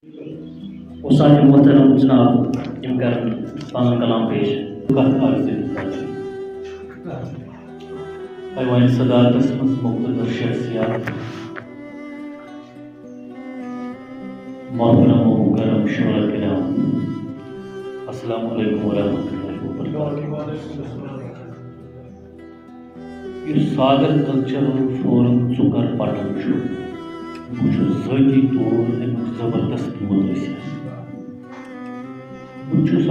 उसाने मोहतरम जनाब इनका पान कलाम पेश पैवान सदाकत मुख्तदर शख्सियात मोहतरम व मुकर्रम शुरा किराम अस्सलामु अलैकुम व रहमतुल्लाहि व बरकातुहू। इस सागर कल्चरल फोरम चुकर पटन ज़ाती तौर अमुक जबरदस्त मुतसिर बस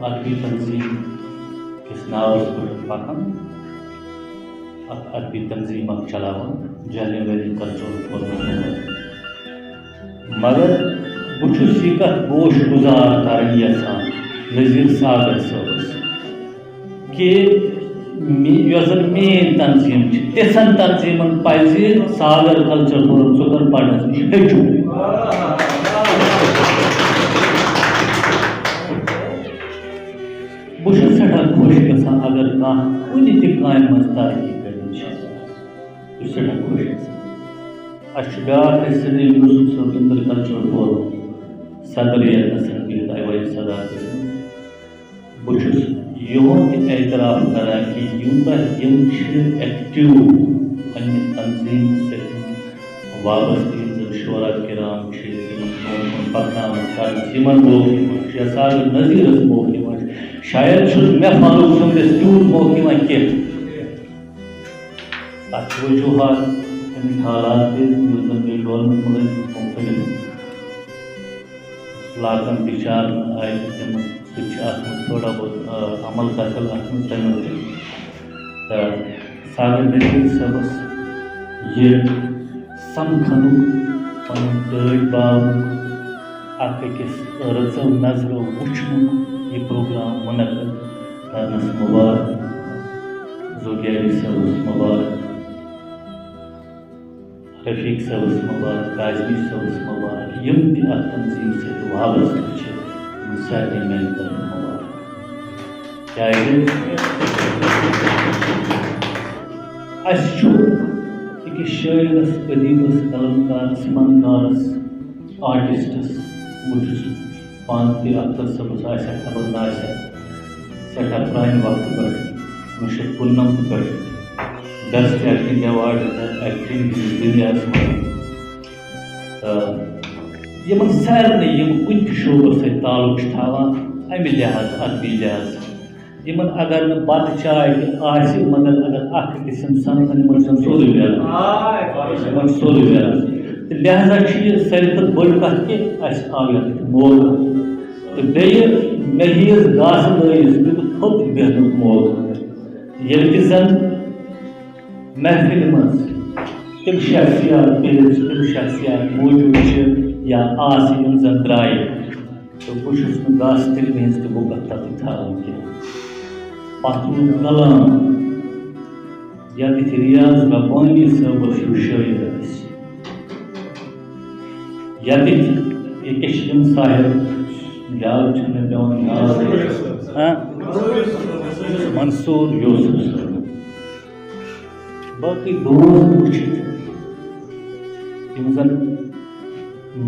अदबी तंजीम किस नावस पे पकान अदबी तंजीम चलावान जालियन वैली कल्चरल फोरम मगर बस यह कत गोश गुजार कर नज़ीर सागर सबस कि मेन तंजीम तिथन तंजीमन पज सागर कल्चर फोरम चुकर पटन हेचु बस सठा खुश गसान अगर कह कुन काम मज तरक्की कर सठा खुश गसान ब्याह सदर यूसुफ साहब इंदर कल्चरल फोरम सदरियत असेंबली पैवान सदाकत बस यह एतराफ़ करान कि यूत एक्टिव पन्ने तंजीम सत वाबस्त शोरा किराम पकनान कर मौके सागर नज़ीरस मौके शायद मे फारूक सदस तूत मौके कह तथ वजूहत अमिक हालात गवर्नमेंट मुख्तलिफ लाकन बिचार आए तम थोड़ा बहुत अमल दखल सागर नज़ीर सबस ये समखन पन टड़ बाव अकिस रजो नजरो वुचन यह प्रोग्राम मुनद करनस मुबारक जोगियारी सबस मुबारक रफीक सबस मुबारक काजमी सबस मुबारक यम तंजीम से वाबस्त सारे मिलकर अकिस शायरस अदीबस कलमकारस फनकारस आर्टिस्टस बस पान अख्तर सबस खबर सठा प्रान वक्त पे 1993 पे बेस्ट एक्टिंग अवार्ड एक्टिंग दुनिया यमन सारे कुन शोबर सत ताल्लुक थावान अमि लिहाज अदबी लिहाज यमन अगर न बत चाय मगर अगर अकिस इंसान सोल मिलान सोल मिलान तो लिहाजा सारे खुद बड़ कत कि आव ये मौका तो बे मे हीज गास लैस थोप बेहन मौका ये जन महफिल मज तम शख्सियात मौजूद या आम जन द्राय तो बहुत गास तिल मज तो बह तथ थान कह कलाम या रियाज रब्बानी सब शायर या साहिब याद मंसूर यूसुफ साहब बाकी दोस्त वुचित जन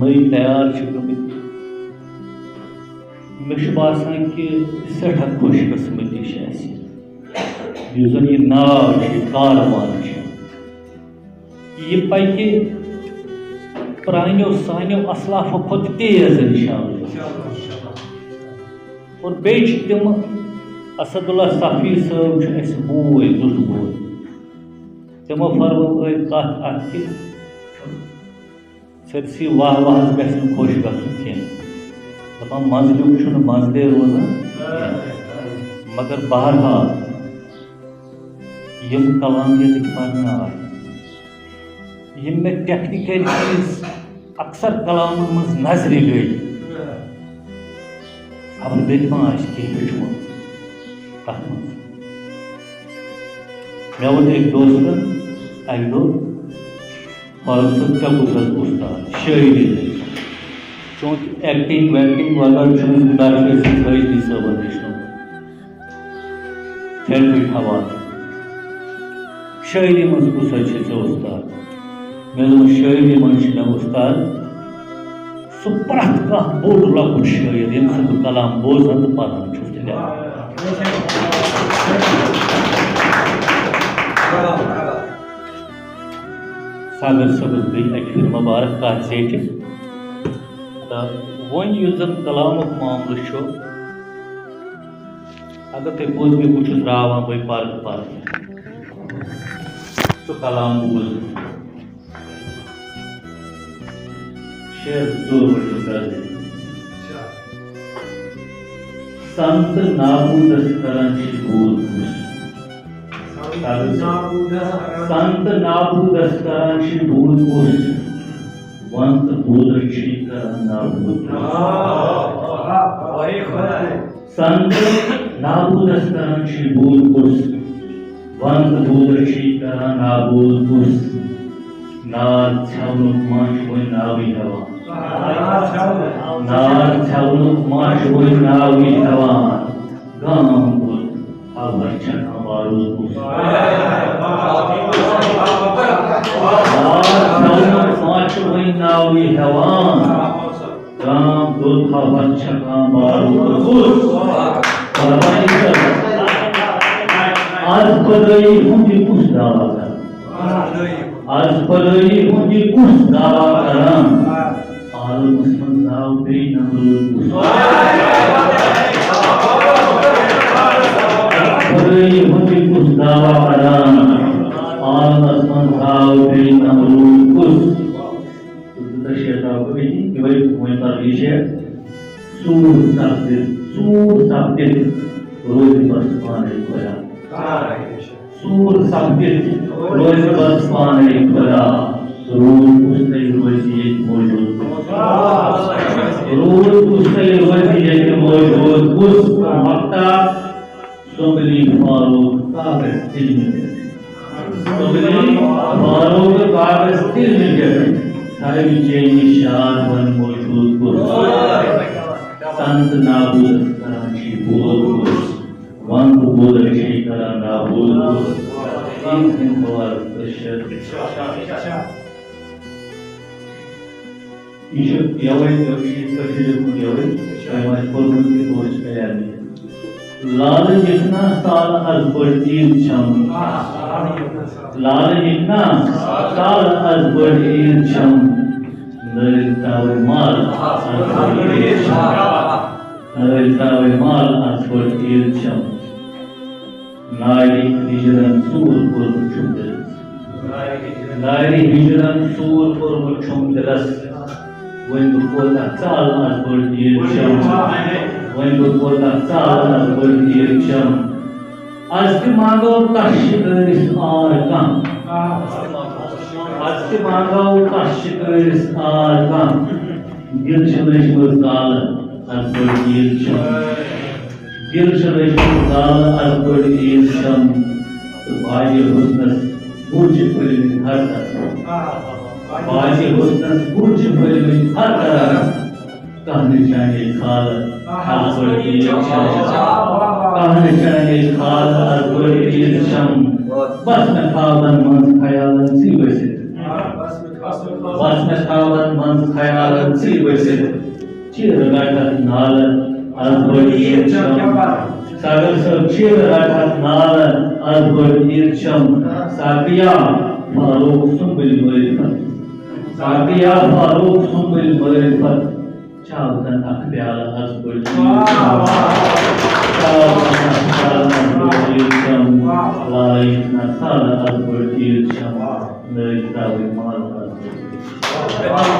नई तैयार गमित मे बासान कि सठा खुशकस्मती जन यह नाव कारवान यह पकि प्रानो सानो असलाफो खुद तेज इंशाअल्लाह और बे तम असदुल्ला सफ़ी साहब बोय दुस बोय तमो फरमो कत कि सरसी वाह वाह गि खुश गन दपान मजलुक मजदे रोजान मगर बहरहाल यम कलामियत पढ़ आए यम मे टेक्निकल चीज अक्सर कलाम मज नजर गई खबर बेत मा हेचुम तथ मे वो एक दोस्त अक दो फारूक साहब क्या गुजरत उस्ताद शायरी चूँकि एक्टिंग वैक्टिंग वगैरह डॉक्टर फैजली साहब हेचन थेरेपी हवाला शायरी मज कुछ उस्ताद मे शायरी मज उस्ताद सो प्रथ कह बोड़ लकुट शायर यम सु कलाम बोजन तो पढ़न छुस सागर सबस गई अखिर मुबारक कह जेट तो वन जन कलाम मामल अगर तुम बोझ में कुछ रावान बह पार्क सो कलाम बोझ शेर संत नाबूदस करन बोल संत नाबूदस करन बोल वंत बोल करन नाबूद संत नाबूदस करन बोल वंत बोल करन नाबूद नार छावनुक माश वही नावी हवा नार छावनुक माश वही नावी हवा गाम बुल हवर छका बारूद नार छावनुक माश वही नावी हवा गाम बुल हवर छका बारूद आज बदई हुंदी कुछ दावा आज परई मुझे कुछ दावा करम आल मुस्लिम दाव पे नमरूद परई मुझे कुछ दावा करम आल मुस्लिम दाव पे नमरूद कुछ तो शेता को भी कि भाई कोई पर विषय सूर साब्ते रोज बस पाने कोया सूर साबित रोज बस पाने खुदा रोज उसने रोज एक मौजूद रोज उसने रोज एक मौजूद उस वक्ता सुबली फारूक कागज दिल में सुबली फारूक कागज दिल में हर विजय निशान वन मौजूद संत नाबूद कराची बोल वन बोल करा नाबूद in our pressure. Issue Yahweh लाल जितना साल अजबड़ीर छम लाल जितना साल अजबड़ीर छम नरतावे माल अजबड़ीर छम नारी हिजरन सूर पर मुचुमदरस नारी हिजरन सूर पर मुचुमदरस when the quota चाल आज पर दिए चम when the quota चाल आज पर दिए चम आज के मांगो काशिकरिस आर काम आज के मांगो काशिकरिस आर काम दिल चलेश बजाल आज पर दिए चम दिल चलेश बजाल आज पर दिए चम तो बाजी हुस्नस बुझ पर हर बाजी हुस्नस बुझ पर हर तरह कहने चाहिए खाल पर दिए चम कहने चाहिए खाल पर दिए चम बस में खावन मन ख्यालन सी वैसे बस में खावन मन ख्यालन सी वैसे चिर राठत नाल अजबड़ीर चम सागर सब चिर राठत नाल अजबड़ीर चम साकिया फारूक सुबिल मरिफत साकिया फारूक सुबिल मरिफत चावतन अखब्याल अजबड़ीर चम लाइफ न साल अजबड़ीर चम नरतावे माल अजबड़ीर